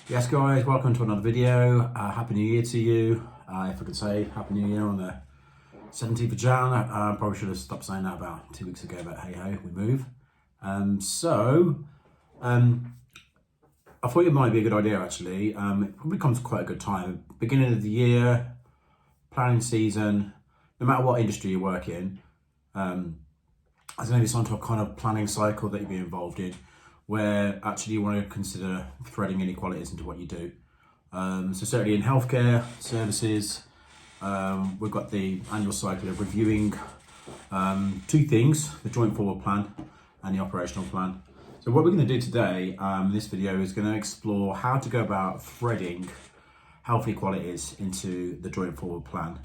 Yes guys, welcome to another video. Happy New Year to you. If I could say Happy New Year on the 17th of Jan. I probably should have stopped saying that about 2 weeks ago, but hey ho, we move. I thought it might be a good idea actually. It probably comes quite a good time. Beginning of the year, planning season, no matter what industry you work in, there's maybe some sort of kind of planning cycle that you'll be involved in, where actually you want to consider threading inequalities into what you do. So certainly in healthcare services, we've got the annual cycle of reviewing two things, the joint forward plan and the operational plan. So what we're going to do today in this video is going to explore how to go about threading health inequalities into the joint forward plan.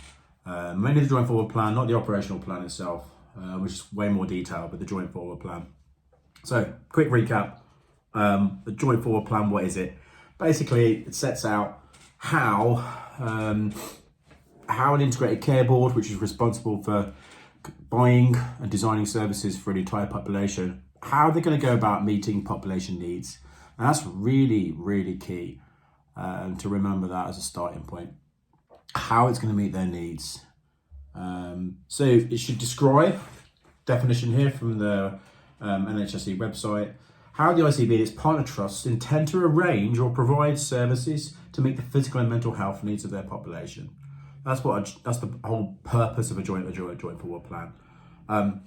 Mainly the joint forward plan, not the operational plan itself, which is way more detailed, but the joint forward plan. So, quick recap, the joint forward plan, what is it? Basically, it sets out how an integrated care board, which is responsible for buying and designing services for an entire population, how they're going to go about meeting population needs. And that's really, really key to remember that as a starting point, how it's going to meet their needs. So it should describe, definition here from the NHSE website, how the ICB and its partner trusts intend to arrange or provide services to meet the physical and mental health needs of their population. That's the whole purpose of a joint forward plan.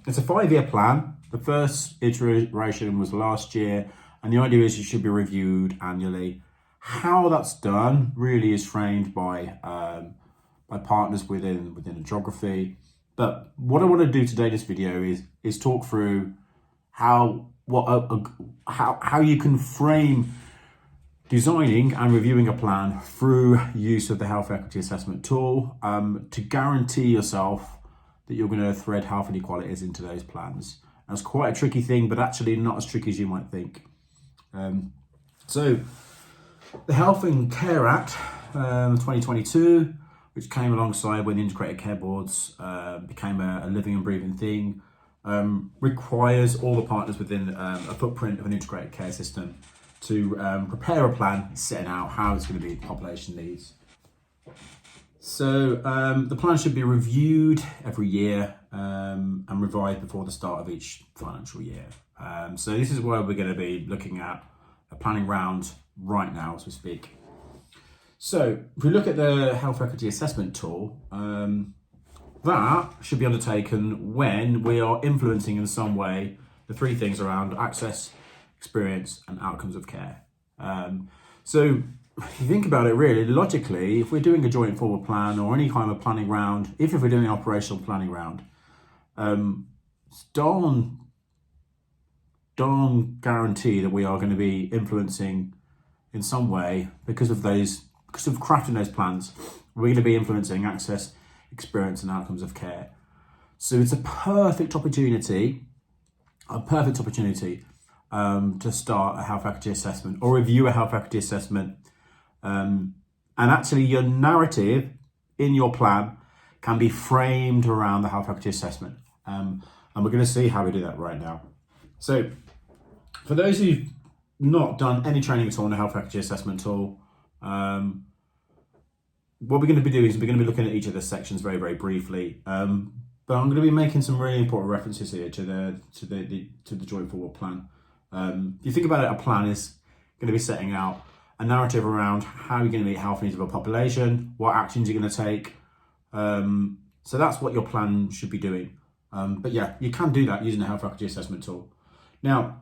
It's a 5-year plan. The first iteration was last year, and the idea is it should be reviewed annually. How that's done really is framed by partners within a geography. But what I want to do today in this video is talk through how you can frame designing and reviewing a plan through use of the health equity assessment tool to guarantee yourself that you're going to thread health inequalities into those plans. And it's quite a tricky thing, but actually not as tricky as you might think. So the Health and Care Act 2022, which came alongside when integrated care boards became a living and breathing thing, requires all the partners within a footprint of an integrated care system to prepare a plan setting out how it's going to meet population needs. So the plan should be reviewed every year and revised before the start of each financial year. So this is where we're going to be looking at a planning round right now as we speak. So if we look at the health equity assessment tool, that should be undertaken when we are influencing in some way the three things around access, experience and outcomes of care. So if you think about it really logically, if we're doing a joint forward plan or any kind of planning round, if we're doing an operational planning round, it's darn guarantee that we are going to be influencing in some way because of crafting those plans. We're going to be influencing access, experience and outcomes of care. So it's a perfect opportunity to start a health equity assessment or review a health equity assessment. And actually your narrative in your plan can be framed around the health equity assessment. And we're going to see how we do that right now. So for those who've not done any training at all on the health equity assessment tool, what we're going to be doing is we're going to be looking at each of the sections very, very briefly. But I'm going to be making some really important references here to the joint forward plan. If you think about it, a plan is going to be setting out a narrative around how you're going to meet health needs of a population, what actions you're going to take. So that's what your plan should be doing. But yeah, you can do that using the health equity assessment tool. Now,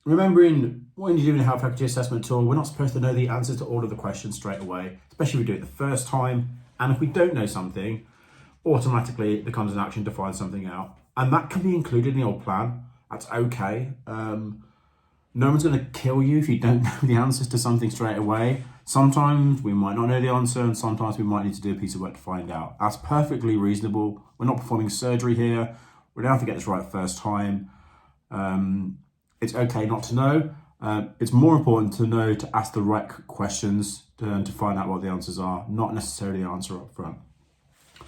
remembering when you're doing a health equity assessment tool, we're not supposed to know the answers to all of the questions straight away, especially if we do it the first time. And if we don't know something, automatically it becomes an action to find something out. And that can be included in your plan. That's okay. No one's going to kill you if you don't know the answers to something straight away. Sometimes we might not know the answer and sometimes we might need to do a piece of work to find out. That's perfectly reasonable. We're not performing surgery here. We don't have to get this right first time. It's okay not to know. It's more important to know to ask the right questions to find out what the answers are, not necessarily the answer up front.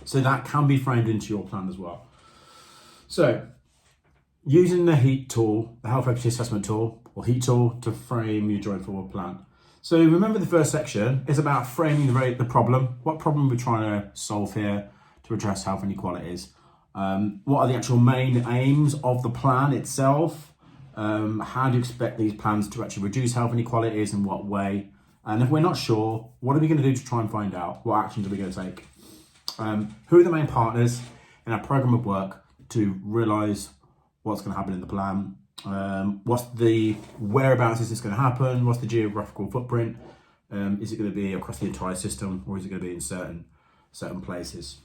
So that can be framed into your plan as well. So using the HEAT tool, the health equity assessment tool, or HEAT tool, to frame your joint forward plan. So remember the first section is about framing the problem. What problem we're trying to solve here to address health inequalities. What are the actual main aims of the plan itself? How do you expect these plans to actually reduce health inequalities, in what way? And if we're not sure, what are we going to do to try and find out? What actions are we going to take? Who are the main partners in our program of work to realise what's going to happen in the plan? What's the whereabouts is this going to happen? What's the geographical footprint? Is it going to be across the entire system, or is it going to be in certain places?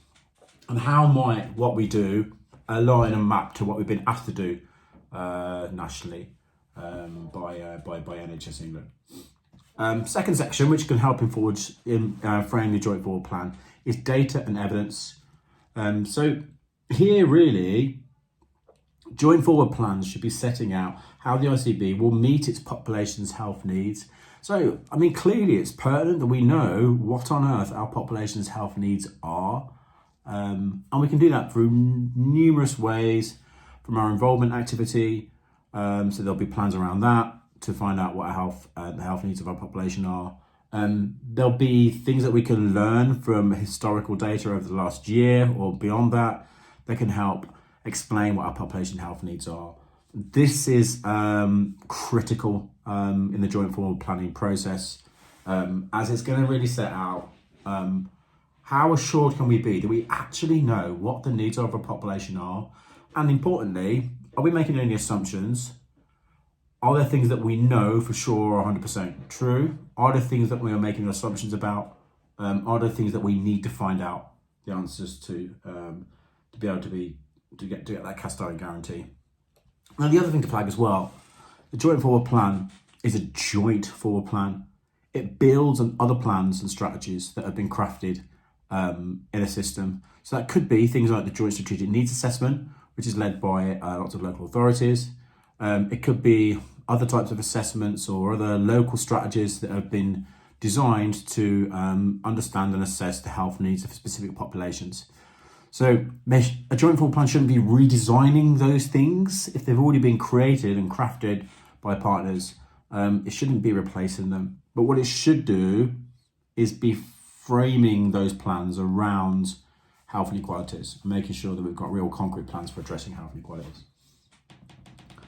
And how might what we do align and map to what we've been asked to do nationally by NHS England? Second section, which can help frame the joint forward plan, is data and evidence. So here really, joint forward plans should be setting out how the ICB will meet its population's health needs. So, I mean, clearly it's pertinent that we know what on earth our population's health needs are. And we can do that through numerous ways, from our involvement activity. So there'll be plans around that to find out what the health needs of our population are. There'll be things that we can learn from historical data over the last year or beyond that can help explain what our population health needs are. This is critical in the joint forward planning process, as it's going to really set out how assured can we be that we actually know what the needs of our population are, and importantly, are we making any assumptions? Are there things that we know for sure are 100% true? Are there things that we are making assumptions about? Are there things that we need to find out the answers to be able to get that cast iron guarantee? Now, the other thing to flag as well, the joint forward plan is a joint forward plan. It builds on other plans and strategies that have been crafted in a system. So that could be things like the Joint Strategic Needs Assessment, which is led by lots of local authorities. It could be other types of assessments or other local strategies that have been designed to understand and assess the health needs of specific populations. So a joint forward plan shouldn't be redesigning those things if they've already been created and crafted by partners. It shouldn't be replacing them. But what it should do is be framing those plans around health inequalities, making sure that we've got real concrete plans for addressing health inequalities.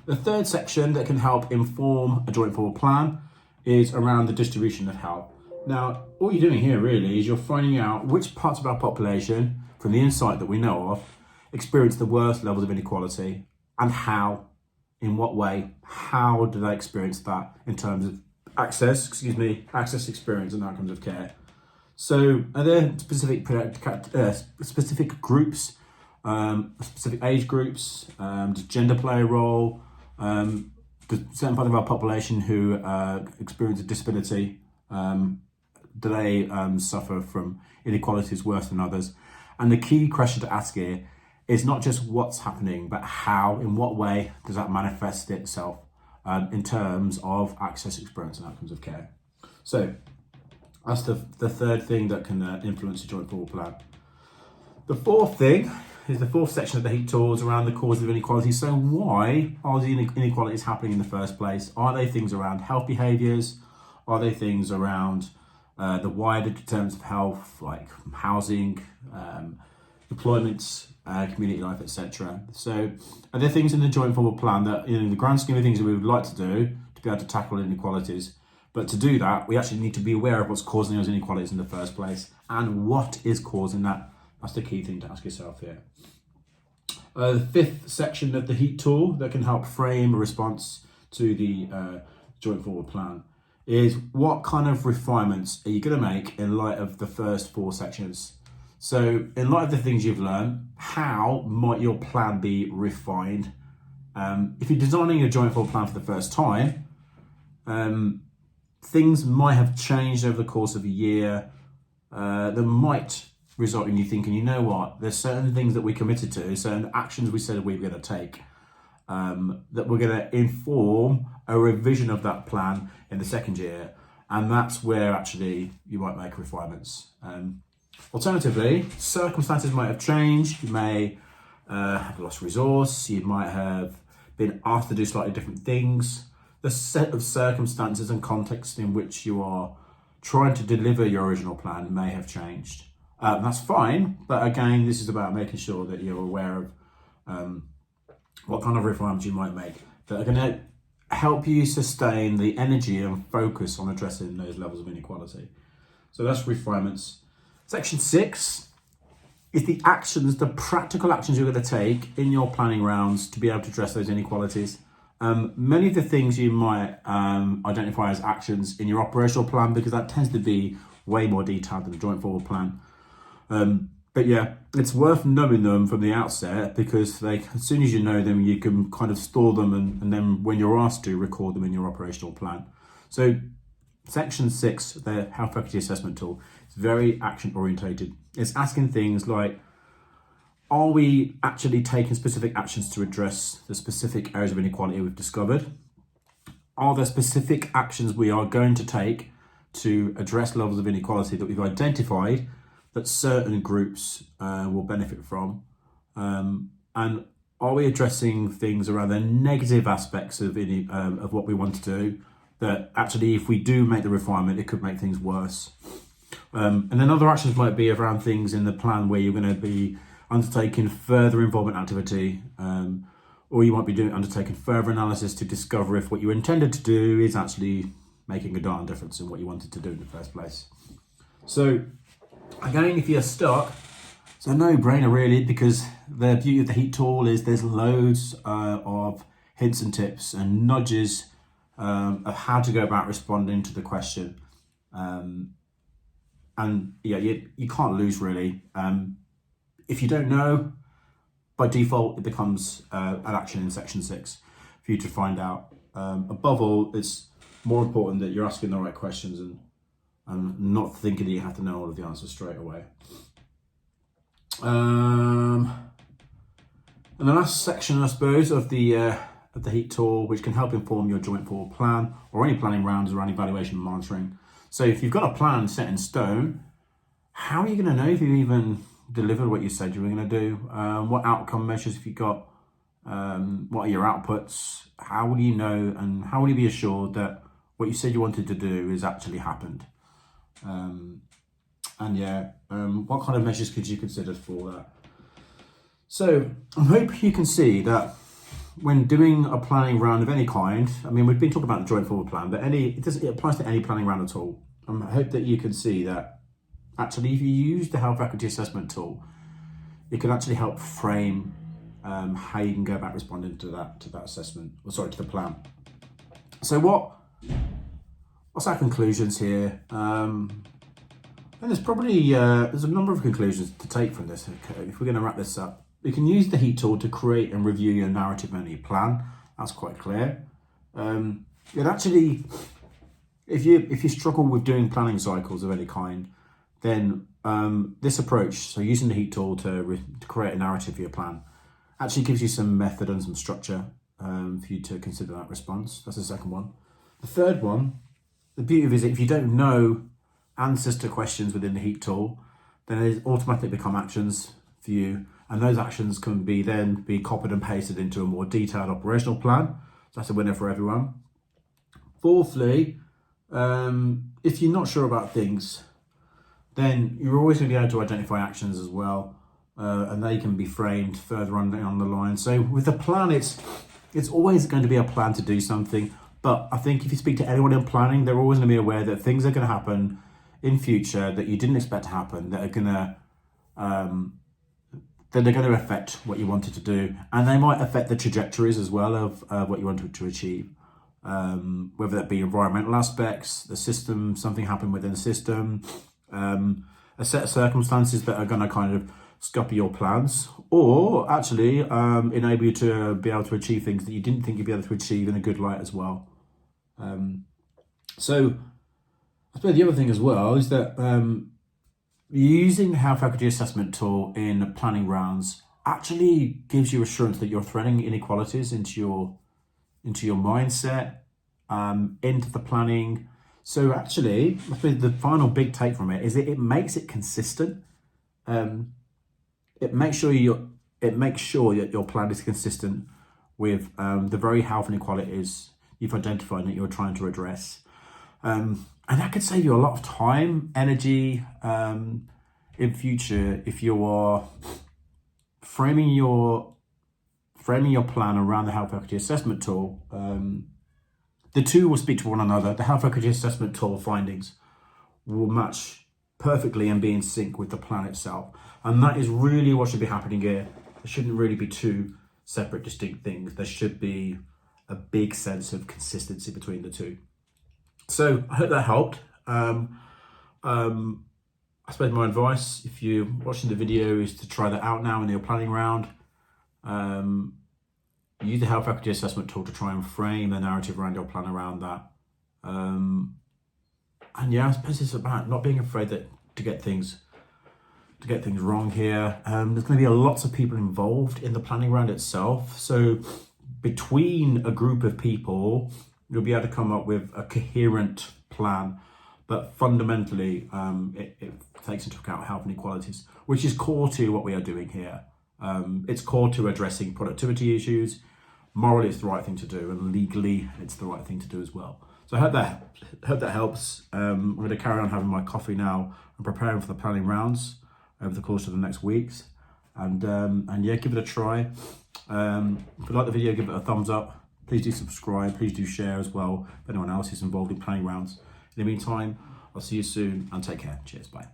The third section that can help inform a joint forward plan is around the distribution of health. Now, all you're doing here really is you're finding out which parts of our population, from the insight that we know of, experience the worst levels of inequality, and how, in what way, how do they experience that in terms of access, experience, and outcomes of care. So are there specific groups, specific age groups? Does gender play a role? Does certain part of our population who experience a disability, do they suffer from inequalities worse than others? And the key question to ask here is not just what's happening, but how, in what way does that manifest itself in terms of access, experience, and outcomes of care? So that's the third thing that can influence the joint forward plan. The fourth thing is the fourth section of the heat tools around the causes of inequality. So why are the inequalities happening in the first place? Are they things around health behaviours? Are they things around the wider determinants of health, like housing, employment, community life, etc.? So are there things in the joint forward plan that, in the grand scheme of things, that we would like to do to be able to tackle inequalities? But to do that, we actually need to be aware of what's causing those inequalities in the first place, and what is causing that. That's the key thing to ask yourself here. The fifth section of the heat tool that can help frame a response to the joint forward plan is what kind of refinements are you going to make in light of the first four sections? So in light of the things you've learned, how might your plan be refined? If you're designing a joint forward plan for the first time, things might have changed over the course of a year that might result in you thinking, you know what, there's certain things that we committed to, certain actions we said we were going to take, that we're going to inform a revision of that plan in the second year. And that's where actually you might make refinements. Alternatively, circumstances might have changed. You may have lost resource. You might have been asked to do slightly different things. the set of circumstances and context in which you are trying to deliver your original plan may have changed. That's fine, but again, this is about making sure that you're aware of what kind of refinements you might make that are going to help you sustain the energy and focus on addressing those levels of inequality. So that's refinements. Section 6 is the actions, the practical actions you're going to take in your planning rounds to be able to address those inequalities. Many of the things you might identify as actions in your operational plan, because that tends to be way more detailed than the joint forward plan. But yeah, it's worth knowing them from the outset, because as soon as you know them, you can kind of store them and then when you're asked to, record them in your operational plan. So section 6, the health equity assessment tool, is very action orientated. It's asking things like, are we actually taking specific actions to address the specific areas of inequality we've discovered? Are there specific actions we are going to take to address levels of inequality that we've identified that certain groups will benefit from? And are we addressing things around the negative aspects of what we want to do, that actually if we do make the refinement, it could make things worse? And then other actions might be around things in the plan where you're going to be undertaking further involvement activity, or you might be undertaking further analysis to discover if what you intended to do is actually making a darn difference in what you wanted to do in the first place. So again, if you're stuck, it's a no-brainer really, because the beauty of the heat tool is there's loads of hints and tips and nudges of how to go about responding to the question. And yeah, you can't lose really. If you don't know, by default, it becomes an action in section 6 for you to find out. Above all, it's more important that you're asking the right questions and not thinking that you have to know all of the answers straight away. And the last section, I suppose, of the heat tool, which can help inform your joint forward plan or any planning rounds around evaluation and monitoring. So if you've got a plan set in stone, how are you going to know if you even delivered what you said you were going to do? What outcome measures have you got? What are your outputs? How will you know, and how will you be assured that what you said you wanted to do is actually happened? What kind of measures could you consider for that? So I hope you can see that when doing a planning round of any kind, I mean, we've been talking about the joint forward plan, but it applies to any planning round at all. I hope that you can see that actually, if you use the health equity assessment tool, it can actually help frame how you can go about responding to that assessment, to the plan. So what's our conclusions here? And there's probably there's a number of conclusions to take from this. If we're going to wrap this up, we can use the heat tool to create and review your narrative and your plan. That's quite clear. It actually, if you struggle with doing planning cycles of any kind, then this approach, so using the heat tool to create a narrative for your plan, actually gives you some method and some structure for you to consider that response. That's the second one. The third one, the beauty of it is if you don't know answers to questions within the heat tool, then they automatically become actions for you, and those actions can then be copied and pasted into a more detailed operational plan. So that's a winner for everyone. Fourthly, if you're not sure about things, then you're always going to be able to identify actions as well, and they can be framed further on down the line. So with a plan, it's always going to be a plan to do something, but I think if you speak to anyone in planning, they're always going to be aware that things are going to happen in future that you didn't expect to happen, that are going to affect what you wanted to do, and they might affect the trajectories as well of what you wanted to achieve. Whether that be environmental aspects, the system, something happened within the system, a set of circumstances that are going to kind of scupper your plans, or actually enable you to be able to achieve things that you didn't think you'd be able to achieve in a good light as well. So I suppose the other thing as well is that using the health equity assessment tool in planning rounds actually gives you assurance that you're threading inequalities into your mindset, into the planning. So actually, I think the final big take from it is that it makes it consistent. It makes sure that your plan is consistent with the very health inequalities you've identified that you're trying to address. And that could save you a lot of time, energy, in future if you are framing your plan around the health equity assessment tool. The two will speak to one another. The health equity assessment tool findings will match perfectly and be in sync with the plan itself. And that is really what should be happening here. There shouldn't really be two separate, distinct things. There should be a big sense of consistency between the two. So I hope that helped. I suppose my advice, if you're watching the video, is to try that out now in your planning round. Use the health equity assessment tool to try and frame the narrative around your plan around that. And yeah, I suppose it's about not being afraid to get things wrong here. There's going to be lots of people involved in the planning round itself. So between a group of people, you'll be able to come up with a coherent plan. But fundamentally, it takes into account health inequalities, which is core to what we are doing here. It's core to addressing productivity issues. Morally, it's the right thing to do, and legally, it's the right thing to do as well. So I hope that helps. I'm going to carry on having my coffee now and preparing for the planning rounds over the course of the next weeks. And yeah, give it a try. If you like the video, give it a thumbs up. Please do subscribe. Please do share as well if anyone else is involved in planning rounds. In the meantime, I'll see you soon and take care. Cheers. Bye.